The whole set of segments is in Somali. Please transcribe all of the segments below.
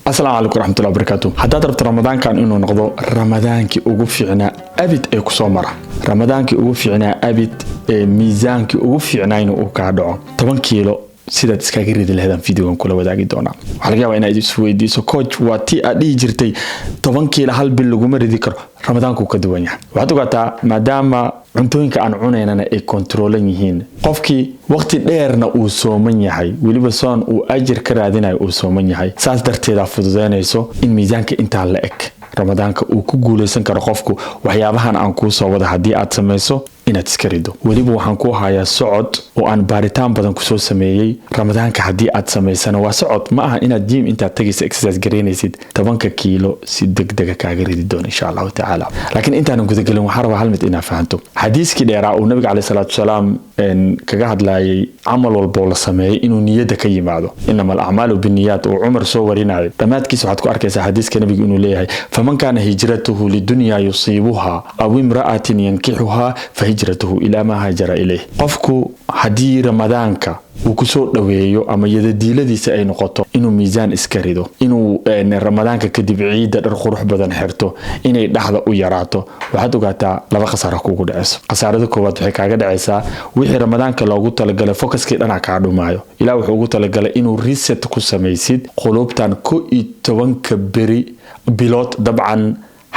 السلام عليكم ورحمة الله وبركاته. حتى دربت رمضان كان إنه نقضوا رمضان كي أوقفنا أبد كسومرة رمضان كي أوقفنا أبد ميزان كي أوقفنا إنه أوكادو 8 كيلو sida iska gariid leeyahay fiidiyoon kula wadaagi doona waxa laga yaabaa inaad isweydiiso coach waa tii aad jirtay 10 kiilo hal bil lagu maridi karo ramadaanku ka duwan yahay waxaad ogaataa maadaama cuntooyinka aan cunaynana ay controlan yihiin qofkii waqti dheerna uu sooman yahay waliba soon uu ajir ka raadinayo uu sooman yahay saas darteed fududeynayso in miisaanka inta la eg ramadaanka uu ku guuleysan karo qofku waxyaabahan aan ku soo wada hadii aad sameeyso inaad iska rido waliba waxaan ku hayaa socod oo aan baaritaan badan ku soo sameeyay ramadaanka hadii aad sameysana waa socod ma aha inaad gym inta tageysa exercise gareynaysid 10 kiilo si degdeg kaaga ridi doon insha Allah ta'ala laakiin intaan guda galin waxa rabaa hal mid inaan fahanto xadiiskii dheeraa oo nabiga kaleey salaatu salaam kaga hadlayay amal walba la sameeyay inuu niyada ka yimaado inamal a'maalu binniyat oo Umar soo warinay damaadkiisa waxaad ku arkaysaa xadiiska nabiga inuu leeyahay faman kana hijratuhu lidunya yusibuha aw imra'atin yankihuha hijratuhu ila ma hajara ilayh qofku hadii ramadaanka uu ku soo dhaweeyo ama yadadiiladiisa ay noqoto inuu miisaan iska rido inuu ramadaanka kadib ciida dhar qurux badan xirto inay dhaxda u yaraato waxaad ogaataa laba khasaaro kugu dhacayso khasaarada koowaad waxay kaaga dhacaysaa wixii ramadaanka loogu talagalay focuskii dhana ka dhumaayo ilaa wuxuu ugu talagalay inuu reset ku sameeysid qulubtan 11 beri bilood dabcan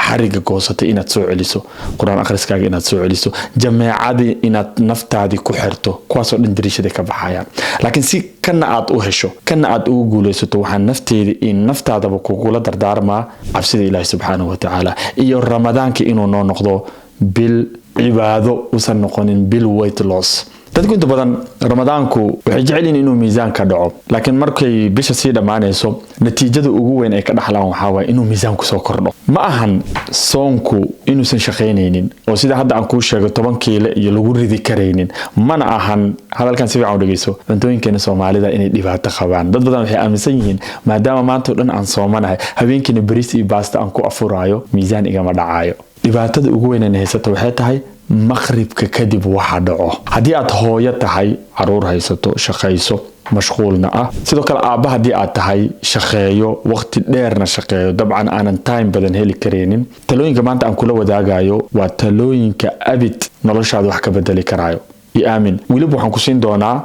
xariga goosatay inaad soo celiso quraan akhriskaaga inaad soo celiso jameecada inaad naftaadi ku xirto kuwaas oo dhan dariishada ka baxayaan laakiin si kana aad u hesho kana aad ugu guuleysato waxaan nafteeda in naftaadaba kugula dardaarmaa cabsida Ilaahay subhanahu wa ta'ala iyo ramadaanka inuu noo noqdo bil cibaado usan noqonin bil weight loss dadku inta badan ramadaanku waxay jeceliin inuu miisaan ka dhaco laakiin markay bisha sii dhamaanayso natiijada ugu weyn ay ka dhaxlaan waxa way inuu miisaanku soo kordho ma ahan soonku inuu san shaqeynaynin oo sida hadda aan ku sheego 10 kiilo iyo lagu ridi kareynin mana ahan hadalkan si fiican u dhageyso cuntooyinkeena Soomaalida inay dhibaato qabaan dad badan waxay aaminsan yihiin maadaama maanta dhan aan soomanahay habeenkii bariis iyo pasta aan ku afuraayo miisaan igama dhacayo dhibaatada ugu weyn ee haysato waxay tahay maqribka kadib waxa dhaco hadii aad hooyo tahay caruur haysato shaqayso mashquulna ah sidoo kale aabba hadii aad tahay shaqeeyo waqti dheerna shaqeeyo dabcan aanan time badan heli kareenin talooyinka maanta aan kula wadaagayo waa talooyinka abid noloshaada wax ka bedeli karaayo aamin waliba waxaan ku siin doonaa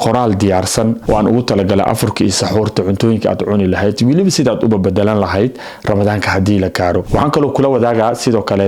qoraal diyaarsan oo aan ugu talagalay afurka iyo saxuurta cuntooyinka aad cuni lahayd waliba sida aad u bedelan lahayd ramadaanka hadii la gaaro waxaan kaloo kula wadaagaa sidoo kale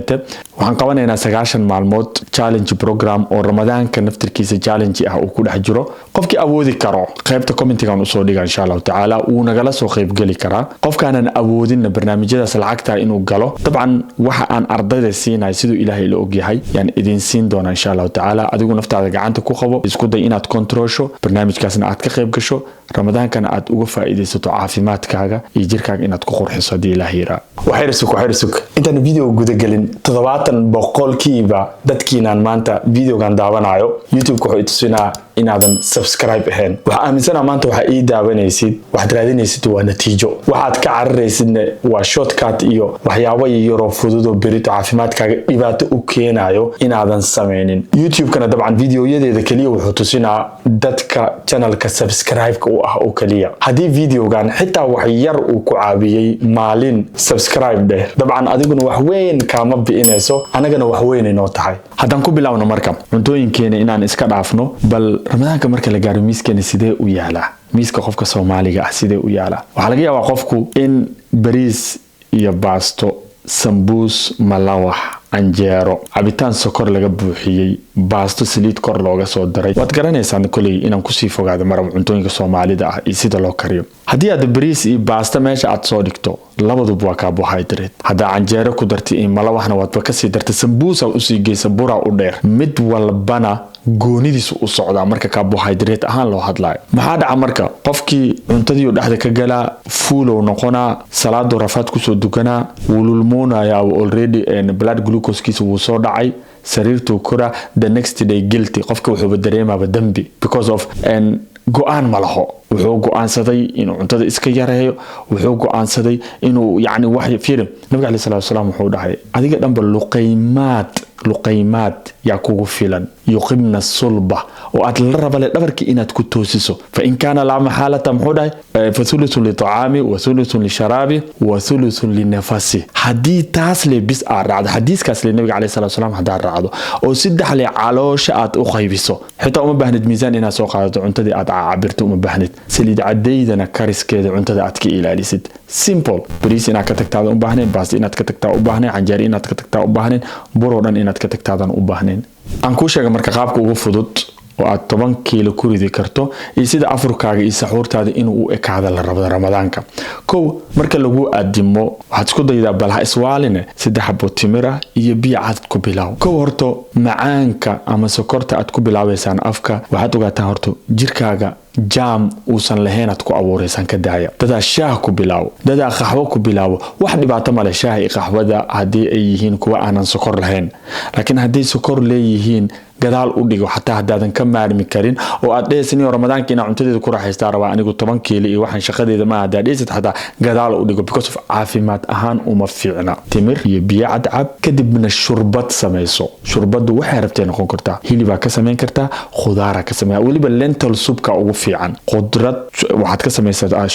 waxaan qabanaynaa 9 maalmood challenge program oo ramadaanka naftirkiisa challenge ah oo ku dhex jiro qofkii awoodi karo qaybta commentiga u soo dhiga insha Allah ta'ala uu nagala soo qayb gali karaa qofkaanan awoodin barnaamijyadaas lacagta inuu galo dabcan waxa aan ardayda siinay sidoo Ilaahay la og yahay yani idin siin doona insha Allah ta'ala adigu naftaada gacanta ku qabo isku day inaad controlsho barnaamijkaasna aad ka qayb gasho ramadaankana aad uga faa'iideysato caafimaadkaaga iyo jirkaaga inaad ku qurxiso hadii Ilaahay yira waxayrsuk intaan video guda galin 70% dadkiinaan maanta videogan daawanayo YouTube ku xidhsinaa inaadan subscribe ahayn waxa aaminsanaa maanta waxa ii daawanaysid waxaad raadinaysid waa natiijo waxaad ka cararaysidna waa shortcut iyo waxyaabo yaro fudud oo berito caafimaadkaaga dhibaato u keenayo inaadan sameeynin YouTube-kana dabcan videoyadeeda kaliya wuxuu tusinaa dadka channelka subscribe-ka u ah oo kaliya hadii videogan xitaa wax yar uu ku caawiyay maalin subscribe dheh dabcan adiguna wax weyn kaama biinayso anagana wax weyn inoo tahay haddaan ku bilaawno marka cuntooyinkeena inaan iska dhaafno bal ramadaanka marka la gaaro miiskeena sidee u yaala miiska qofka Soomaaliga ah sidee u yaala waxa laga yaabaa qofku in bariis iyo baasto sambuus malawax anjeero cabitaan sokor laga buuxiyay baasto saliid kor looga soo daray waad garanaysaan kulay inaan ku sii fogaado marab cuntooyinka Soomaalida ah iyo sida loo kariyo hadii aad bariis iyo baasto meesha aad soo dhigto labaduba waa carbohydrate hadaa anjeero ku dartay in malawaxna waad ka sii dartay sambuusa u sii geysa bura u dheer mid walbana goonidiisu u socdaa marka carbohydrate ahaan loo hadlayo maxaa dhaca marka qofkii cuntadii dhaxda ka gala fuulow noqona salaado rafaad ku soo dukanaa wululmoonaya already blood glucose-kiisa wuu soo dhacay sariirtu kora the next day guilty qofka wuxuu dareemaa dambi because of go'aan ma laho wuxuu go'aansaday inuu cuntada iska yareeyo wuxuu go'aansaday inuu wax fiirin nabiga sallallahu alayhi wasallam wuxuu dhahay adiga dhanba luqaymaad يا كوغو فيلان يقمن الصلبة وأتلرب لدبرك إن تكتوسسو فإن كان لا محالة محودا فثلث لطعامي وثلث لشرابي وثلث لنفسي حديث تاسلي بس أرعد حديث كاسلي النبي عليه الصلاة والسلام هذا الرعد أو سدح لي علوش أخيبسو حتى أم بهند ميزان إنا سوق هذا عنتدي عبرت أم بهند سليد عديدنا كارس كذا عنتدي أتكي إلى لسد simple بريس إنك تكتاد أم بهند باس إنك تكتاد أم بهند عنجري إنك تكتاد أم بهند بورودان إنك تكتاد أم بهند أنكوش يا مركب قابك وفضت وأد 10 كيلو كوريدي كرتو يسيد أفركاga iyo saxuurtaada inuu ekaada la rabo ramadaanka kow marka lagu aadimo waxaad isku daydaa balha iswaaline 3 xabo timira iyo biyo cad ku bilaaw kow horto macaanka ama sokorta aad ku bilaaweysaan afka waxaad ogaataan horto jirkaaga jam uusan lahayn aad ku abuuraysan ka daaya dada shaah ku bilaaw dada qaxwo ku bilaaw wax dhibaato ma leh shaah iyo qaxwada hadii ay yihiin kuwa aanan sokor lahayn laakiin hadii sokor leeyihiin gadaal u dhigo xataa hadaadan ka maarmi karin oo aad dheesani ramadaanka ina cuntadeeda ku raaxaystaa rabaa anigu 10 kiilo iyo waxaan shaqadeeda ma hadaa dheesad xataa gadaal u dhigo because of caafimaad ahaan uma fiicna timir iyo biyo cad kadibna shurbad sameeyso shurbadu waxay rabtay noqon kartaa hilibaa ka sameyn kartaa khudaar ka sameeyaa waliba lentil soup ka ugu fiican qudrad waxaad ka sameeysaa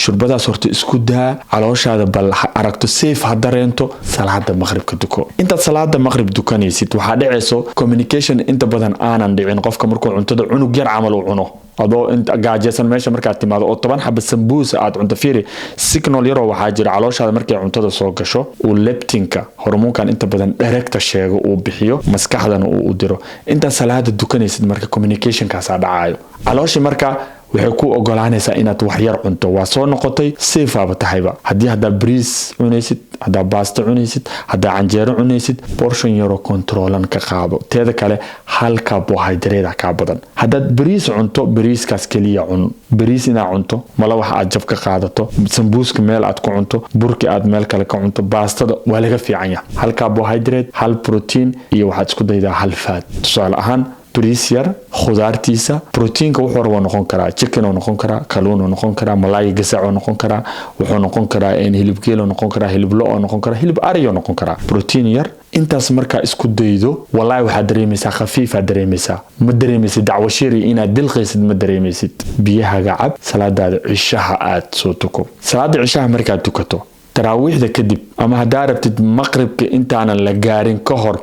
shurbadaas horta isku daa calooshaada bal aragto safe hadareento salaada maghribka duko inta salaada maghrib dukanaysid waxa dhacayso communication inta badan aanan dhicin qofka markuu cuntada cunug yar camal u cuno adoo inta gaajaysan meesha marka timaado oo 10 xabad sambusa aad cunto fiiri signal yaro waxa jira calooshaada markay cuntada soo gasho oo leptinka hormoonkan inta badan direct sheego uu bixiyo maskaxdana uu diro inta salaada dukanaysid marka communication ka dhacayo calooshi marka waxay ku ogolaanaysaa inaad wax yar cunto waa soo noqotay safe aba tahayba hadii hada breeze cunaysid hada pasta cunaysid hada canjeero cunaysid portion yaro controlan ka qaado teeda kale hal carbohydrate ka badan hada breeze cunto breeze kaas kaliya cun breeze ina cunto mala wax aad jab ka qaadato sambuuska meel aad ku cunto burki aad meel kale ka cunto pastada waa laga fiican yahay hal carbohydrate hal protein iyo waxaad isku daydaa hal fat tusaale ahaan بريسير خضارتيسا بروتينك wuxuu rabo noqon karaa chicken oo noqon karaa kalluun oo noqon karaa malaay gasac oo noqon karaa wuxuu noqon karaa hilib geel oo noqon karaa hilib lo oo noqon karaa hilib ari oo noqon karaa protein yar intaas marka isku daydo wallahi waxa dareemaysaa khafiifa dareemaysaa ma dareemaysid dacwo shiri inaad bilqaysid ma dareemaysid biyaha gacab salaadaada cishaha aad soo tuko salaada cishaha marka tukato taraawixda kadib ama hadaa rabtid maqribka intaanan la gaarin ka hor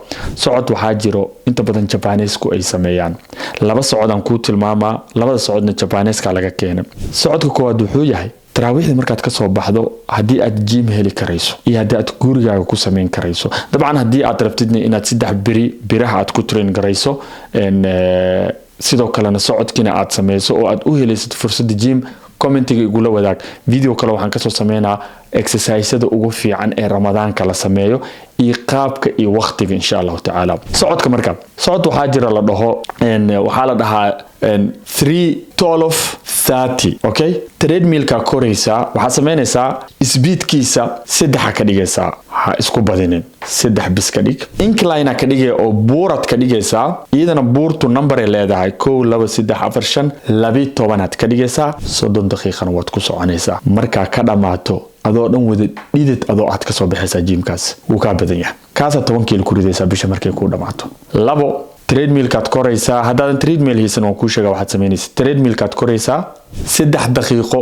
socod waxaa jiro inta badan Japaneesku ay sameeyaan laba socodan ku tilmaama labada socodna Japaneeska laga keenay socodka koowaad wuxuu yahay taraawixda markaad ka soo baxdo hadii aad gym heli karayso iyo hadii aad gurigaaga ku sameyn karayso dabcan hadii aad rabtid inaad 3 biraha aad ku train garayso sidoo kalena socodkina aad sameyso oo aad u helaysid fursad gym commentiga igula wadaag video kale waxaan ka soo sameynaa exercise-da ugu fiican ee ramadaanka la sameeyo iyo qaabka iyo waqtiga insha Allah taala socodka marka socod waxa jira la dhaho waxa la dhahaa 3-12-30 okay treadmill ka koraysa waxa sameynaysaa speedkiisa 3 ka dhigaysa ha isku badinin 3 bis ka dhig incline ka dhigay oo buurad ka dhigaysa iyadana buurtu number ay leedahay 1 2 3 4 5 12 ka dhigaysa 30 daqiiqana waad ku soconaysaa marka ka dhamaato adoo dhan wada dhidid adoo aad ka soo baxaysaa gymkaas uu ka badan yahay kaasa 10 kiilo ku ridaysaa bisha markay ku dhamaato labo treadmill kaad koraysaa haddaadan treadmill haysan oo ku sheega waxaad sameynaysaa treadmill kaad koraysaa 3 daqiiqo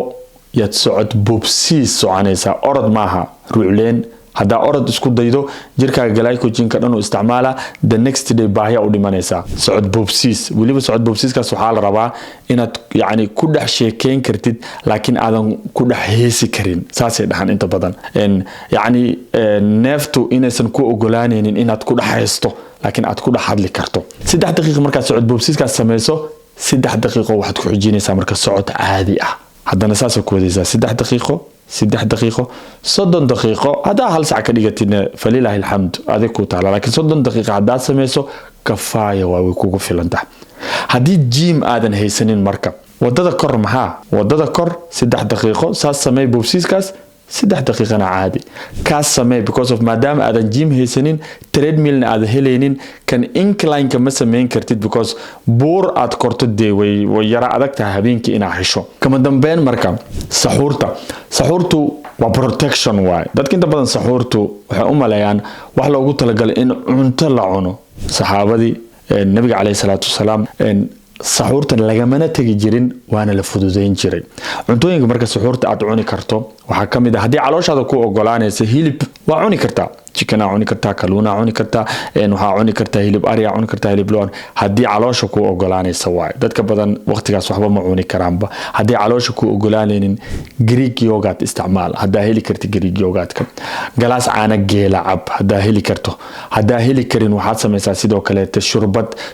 yaad socod boobsiis soconaysaa orod maaha ruucleen hada orod isku daydo jirkaaga glycogen-ka dhan u isticmaala the next day baahiya u dhimanaysaa socod boobsiis waliba socod boobsiiskaas waxaa la rabaa inaad yani ku dhex sheekeyn kartid laakiin aadan ku dhex heesi karin saasay dhahan inta badan yani neeftu inaysan ku ogolaanaynin inaad ku dhex heesto laakiin aad ku dhex hadli karto 3 daqiiqo markaad socod boobsiiskaas sameyso 3 daqiiqo waxaad ku xijinaysaa marka socod caadi ah haddana saas ku wadaysaa 3 daqiiqo 3 daqiiqo 30 daqiiqo hada hal saac ka dhigatina falilahi alhamd adigu taala laakiin 30 daqiiqo hada sameyso kafaaya waa kugu filanta hadii gym aadan haysanin marka wadada kor maxaa wadada kor 3 daqiiqo saas samee boobsiiskaas 3 دقيقة عادي كاس سمي because of مادام aadan جيم هيسنين treadmill aadan helaynin kan incline kama sameyn kartid because buur aad korto dee way yara adag tahay habeenkii inaad hesho kama dambeyn marka saxuurtu waa protection waay dadka inta badan saxuurtu waxay u maleeyaan wax loogu talagalay in cunto la cuno saxaabadii nabiga calayhi salaatu wasalaam saxuurtan lagamana tagi jirin waana la fududeyn jiray cuntooyinka marka saxuurta aad cuni karto waxa kamid ah hadii calooshaada ku ogolaanaysa hilib waa cuni kartaa chicken cuni kartaa kalluun cuni kartaa waxa cuni kartaa hilib ari cuni kartaa hilib loon hadii caloosha ku ogolaanaysa waay dadka badan waqtigaas waxba ma cuni karaanba hadii caloosha ku ogolaanaynin Greek yogurt isticmaal hadaa heli karti Greek yogurt galaas caana geela cab hadaa heli karto hadaa heli karin waxaad sameeysaa sidoo kale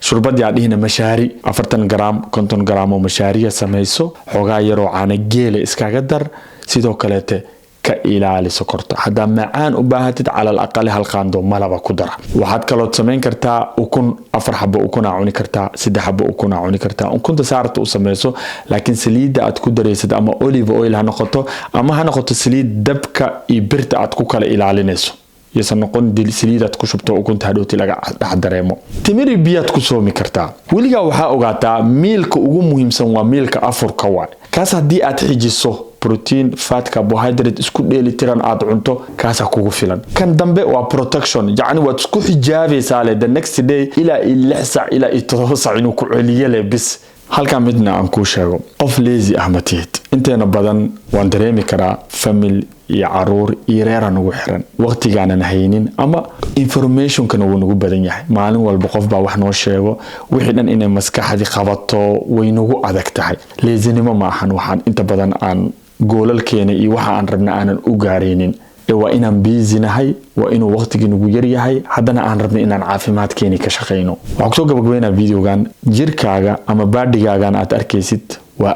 shurbad yaa dhihina mashaari 40 gram 50 gram oo mashaariya sameeyso xogaa yar oo caana geela iskaga dar sidoo kale ka ilaali sokorta hadaa macaan u baahatid cala aqal hal qaando malaba ku dara waxaad kale sameyn kartaa ukun 4 xabo ukun cuni kartaa 3 xabo ukun cuni kartaa ukunta saarta u sameeyso laakiin saliida aad ku dareysid ama olive oil ha noqoto ama ha noqoto saliid dabka iyo birta aad ku kala ilaalinayso yasan noqon saliid aad ku shubto ukunta hadhooti laga dareemo timir biyaad ku soomi kartaa waliga waxa ogaataa mealka ugu muhiimsan waa mealka afurka waay kaas hadii aad xijiso protein fat carbohydrate isku dheeli tiran aad cunto kaasa kugu filan kan dambe waa protection yacni waad isku xijaabaysaa le the next day ila 6 saac ila 7 saac inuu ku celiyo le bis halka midna aan ku sheego qof lazy ahmatiyad inteena badan waan dareemi karaa family iyo caruur iyo reer anagu xiran waqtigaana haynin ama information kan uu nagu badan yahay maalin walba qof baa wax noo sheego wixii dhan inay maskaxdi qabato way nagu adag tahay leezinimo ma ahan waxaan inta badan aan goolalkeena iyo waxa aan rabna aanan u gaareynin waa inaan busy nahay waa inuu waqtiga nagu yar yahay hadana aan rabno inaan caafimaadkeena ka shaqeyno waxaan soo gabagabeynaa videogan jirkaaga ama baadigaagan aad arkaysid waa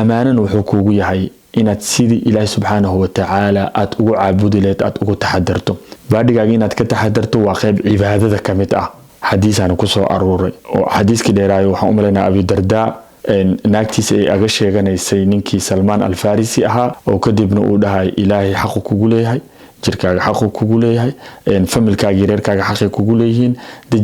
amaano wuxuu kuugu yahay inaad sidii Ilaahay subhanahu wa ta'ala aad ugu caabudi leed aad ugu taxadarto baadigaaga inaad ka taxadarto waa qayb cibaadada kamid ah xadiisana ku soo aruuray oo xadiiska dheeraayo waxaan u maleynaa Abu Darda naagtiisa ay aga sheeganaysay ninkii Salman al-Farisi ahaa oo kadibna uu dhahay Ilaahay xaq kugu leeyahay jirkaaga xaq kugu leeyahay familkaaga reerkaaga xaq kugu leeyihiin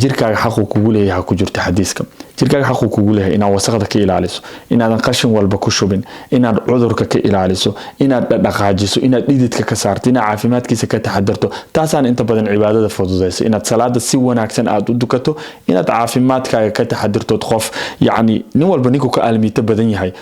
jirkaaga xaq kugu leeyahay ku jirta xadiiska jirkaaga xaq kugu leeyahay inaad wasaqda ka ilaaliso inaad qashin walba ku shubin inaad cudurka ka ilaaliso inaad dhaqaajiso inaad dhididka ka saarto inaad caafimaadkiisa ka taxadarto taasaan inta badan cibaadada fududeyso inaad salaada si wanaagsan aad u dukato inaad caafimaadkaaga ka taxadarto qof yacni nin walba ninku ka aalmiita badan yahay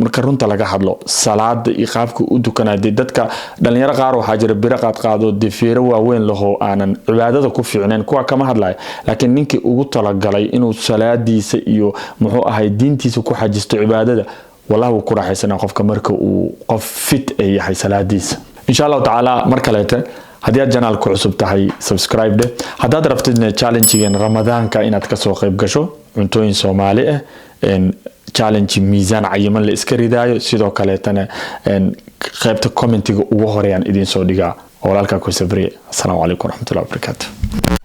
marka runta laga hadlo salaada iyo qaabka u dukanaade dadka dhalinyaro qaar waxa jira biraqad qaado difiiro waaweyn laho aanan cibaadada ku fiicneen kuwa kama hadlay laakiin ninkii ugu talagalay inuu salaadiisa iyo muxuu ahay diintiisa ku xajisto cibaadada wallahi ku raaxaysanaa qofka marka uu qof fit ay yahay salaadiisa insha Allah taala markaleete hadii aad channel ku cusub tahay subscribe de hadaad rabtid challenge-gan ramadaanka inaad ka soo qayb gasho cuntooyin Soomaali ah challenge miisaan cayiman la iska ridaayo sidoo kale tan qaybta commentiga ugu horeeyaan idin soo dhigaa walaalka ku sabriye assalamu alaykum warahmatullahi wabarakatuh